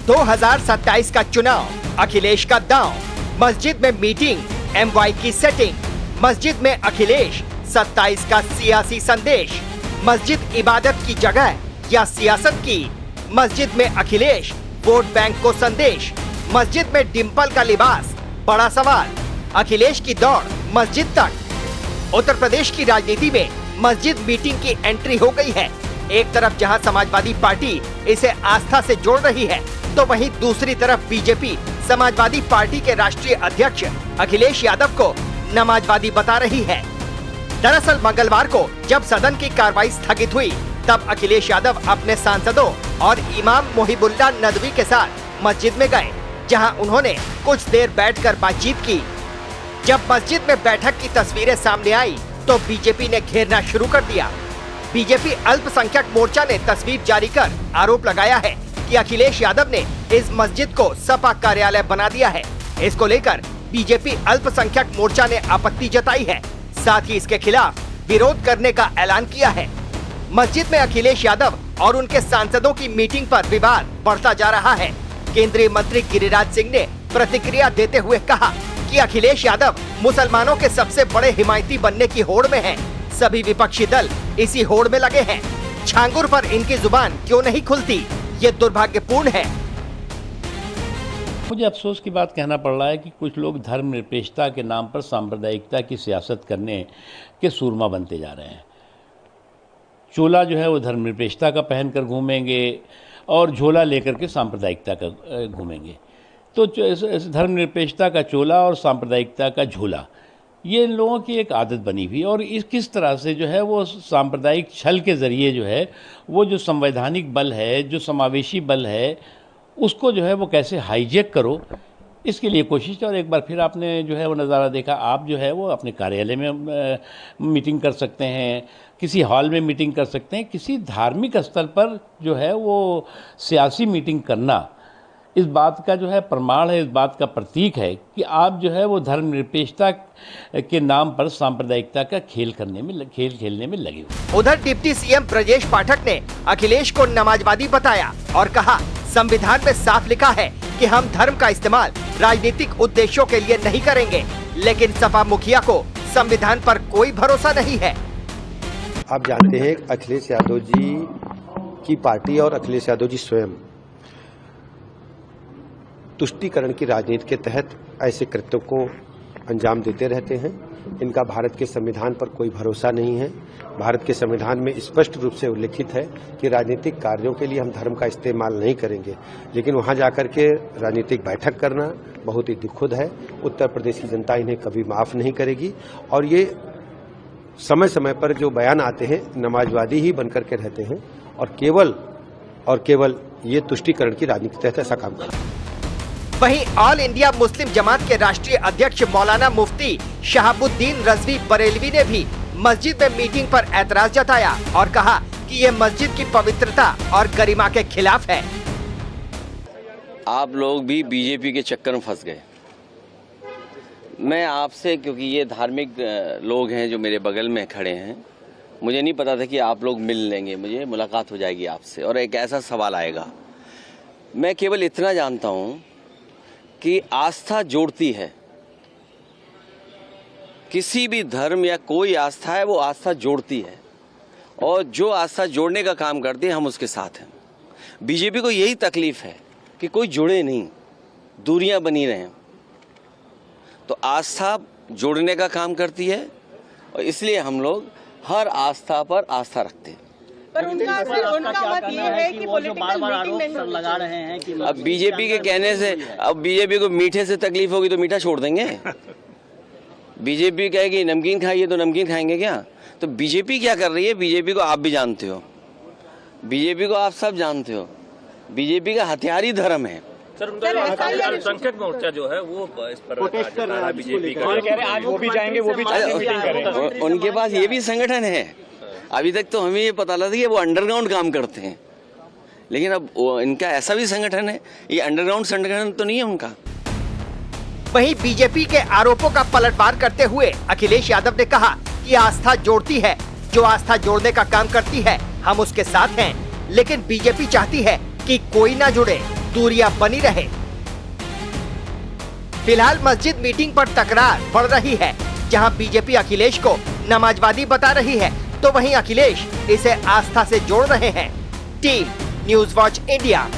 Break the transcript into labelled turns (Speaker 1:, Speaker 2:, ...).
Speaker 1: 2027 का चुनाव, अखिलेश का दांव, मस्जिद में मीटिंग, MY की सेटिंग, मस्जिद में अखिलेश, 27 का सियासी संदेश, मस्जिद इबादत की जगह या सियासत की, मस्जिद में अखिलेश, वोट बैंक को संदेश, मस्जिद में डिंपल का लिबास, बड़ा सवाल, अखिलेश की दौड़ मस्जिद तक। उत्तर प्रदेश की राजनीति में मस्जिद मीटिंग की एंट्री हो गई है। एक तरफ जहां समाजवादी पार्टी इसे आस्था से जोड़ रही है, तो वहीं दूसरी तरफ बीजेपी समाजवादी पार्टी के राष्ट्रीय अध्यक्ष अखिलेश यादव को नमाजवादी बता रही है। दरअसल मंगलवार को जब सदन की कार्रवाई स्थगित हुई, तब अखिलेश यादव अपने सांसदों और इमाम मोहिबुल्लाह नदवी के साथ मस्जिद में गए, जहां उन्होंने कुछ देर बैठकर बातचीत की। जब मस्जिद में बैठक की तस्वीरें सामने आई, तो बीजेपी ने घेरना शुरू कर दिया। बीजेपी अल्पसंख्यक मोर्चा ने तस्वीर जारी कर आरोप लगाया है कि अखिलेश यादव ने इस मस्जिद को सपा कार्यालय बना दिया है। इसको लेकर बीजेपी अल्पसंख्यक मोर्चा ने आपत्ति जताई है, साथ ही इसके खिलाफ विरोध करने का ऐलान किया है। मस्जिद में अखिलेश यादव और उनके सांसदों की मीटिंग पर विवाद बढ़ता जा रहा है। केंद्रीय मंत्री गिरिराज सिंह ने प्रतिक्रिया देते हुए कहा कि अखिलेश यादव मुसलमानों के सबसे बड़े हिमायती बनने की होड़ में हैं। सभी विपक्षी दल इसी होड़ में लगे हैं। छांगुर पर इनकी जुबान क्यों नहीं खुलती, ये दुर्भाग्यपूर्ण है।
Speaker 2: मुझे अफसोस की बात कहना पड़ रहा है कि कुछ लोग धर्मनिरपेक्षता के नाम पर सांप्रदायिकता की सियासत करने के सूरमा बनते जा रहे हैं। चोला जो है वो धर्मनिरपेक्षता का पहनकर घूमेंगे और झोला लेकर के सांप्रदायिकता का घूमेंगे। तो धर्मनिरपेक्षता का चोला और सांप्रदायिकता का झोला, ये इन लोगों की एक आदत बनी हुई, और इस किस तरह से जो है वो सांप्रदायिक छल के ज़रिए जो है वो जो संवैधानिक बल है, जो समावेशी बल है, उसको जो है वो कैसे हाईजैक करो, इसके लिए कोशिश। और एक बार फिर आपने जो है वो नज़ारा देखा। आप जो है वो अपने कार्यालय में मीटिंग कर सकते हैं, किसी हॉल में मीटिंग कर सकते हैं, किसी धार्मिक स्तर पर जो है वो सियासी मीटिंग करना इस बात का जो है प्रमाण है, इस बात का प्रतीक है कि आप जो है वो धर्मनिरपेक्षता के नाम पर सांप्रदायिकता का खेल खेलने में लगे हुए।
Speaker 1: उधर डिप्टी सीएम ब्रजेश पाठक ने अखिलेश को नमाजवादी बताया और कहा, संविधान में साफ लिखा है कि हम धर्म का इस्तेमाल राजनीतिक उद्देश्यों के लिए नहीं करेंगे, लेकिन सपा मुखिया को संविधान पर कोई भरोसा नहीं है।
Speaker 3: आप जानते हैं अखिलेश यादव जी की पार्टी और अखिलेश यादव जी स्वयं तुष्टीकरण की राजनीति के तहत ऐसे कृत्यों को अंजाम देते रहते हैं। इनका भारत के संविधान पर कोई भरोसा नहीं है। भारत के संविधान में स्पष्ट रूप से उल्लिखित है कि राजनीतिक कार्यों के लिए हम धर्म का इस्तेमाल नहीं करेंगे, लेकिन वहां जाकर के राजनीतिक बैठक करना बहुत ही दुखद है। उत्तर प्रदेश की जनता इन्हें कभी माफ नहीं करेगी, और ये समय समय पर जो बयान आते हैं नमाजवादी ही बनकर के रहते हैं, और केवल ये तुष्टीकरण की राजनीति के तहत ऐसा काम करते हैं।
Speaker 1: वहीं ऑल इंडिया मुस्लिम जमात के राष्ट्रीय अध्यक्ष मौलाना मुफ्ती शहाबुद्दीन रजवी बरेलवी ने भी मस्जिद में मीटिंग पर ऐतराज जताया और कहा कि ये मस्जिद की पवित्रता और गरिमा के खिलाफ है।
Speaker 4: आप लोग भी बीजेपी के चक्कर में फंस गए। मैं आपसे, क्योंकि ये धार्मिक लोग हैं जो मेरे बगल में खड़े हैं, मुझे नहीं पता था कि आप लोग मिल लेंगे, मुझे मुलाकात हो जाएगी आपसे और एक ऐसा सवाल आएगा। मैं केवल इतना जानता हूँ कि आस्था जोड़ती है। किसी भी धर्म या कोई आस्था है, वो आस्था जोड़ती है, और जो आस्था जोड़ने का काम करती है हम उसके साथ हैं। बीजेपी को यही तकलीफ है कि कोई जुड़े नहीं, दूरियां बनी रहें। तो आस्था जोड़ने का काम करती है, और इसलिए हम लोग हर आस्था पर आस्था रखते हैं।
Speaker 5: पर उनका मत ये है कि पॉलिटिकल मीटिंग नहीं लगा रहे हैं कि
Speaker 4: अब बीजेपी के कहने से, अब बीजेपी को मीठे से तकलीफ होगी तो मीठा छोड़ देंगे। बीजेपी कहेगी नमकीन खाइए तो नमकीन खाएंगे क्या? तो बीजेपी क्या कर रही है, बीजेपी को आप भी जानते हो, बीजेपी को आप सब जानते हो। बीजेपी का हथियार ही धर्म है।
Speaker 6: सर, अल्पसंख्यक मोर्चा जो है वो इस पर प्रोटेस्ट कर रहा है, बीजेपी का कह रहे हैं आज वो भी जाएंगे, वो भी मीटिंग करेंगे।
Speaker 4: उनके पास ये भी संगठन है। अभी तक तो हमें ये पता लगा कि वो अंडरग्राउंड काम करते हैं, लेकिन अब इनका ऐसा भी संगठन है। ये अंडरग्राउंड संगठन तो नहीं है उनका।
Speaker 1: वहीं बीजेपी के आरोपों का पलटवार करते हुए अखिलेश यादव ने कहा कि आस्था जोड़ती है, जो आस्था जोड़ने का काम करती है हम उसके साथ हैं, लेकिन बीजेपी चाहती है कि कोई ना जुड़े। दूरियां बनी रहे। फिलहाल मस्जिद मीटिंग पर तकरार बढ़ रही है। जहां बीजेपी अखिलेश को नमाजवादी बता रही है, तो वहीं अखिलेश इसे आस्था से जोड़ रहे हैं। Team news watch India.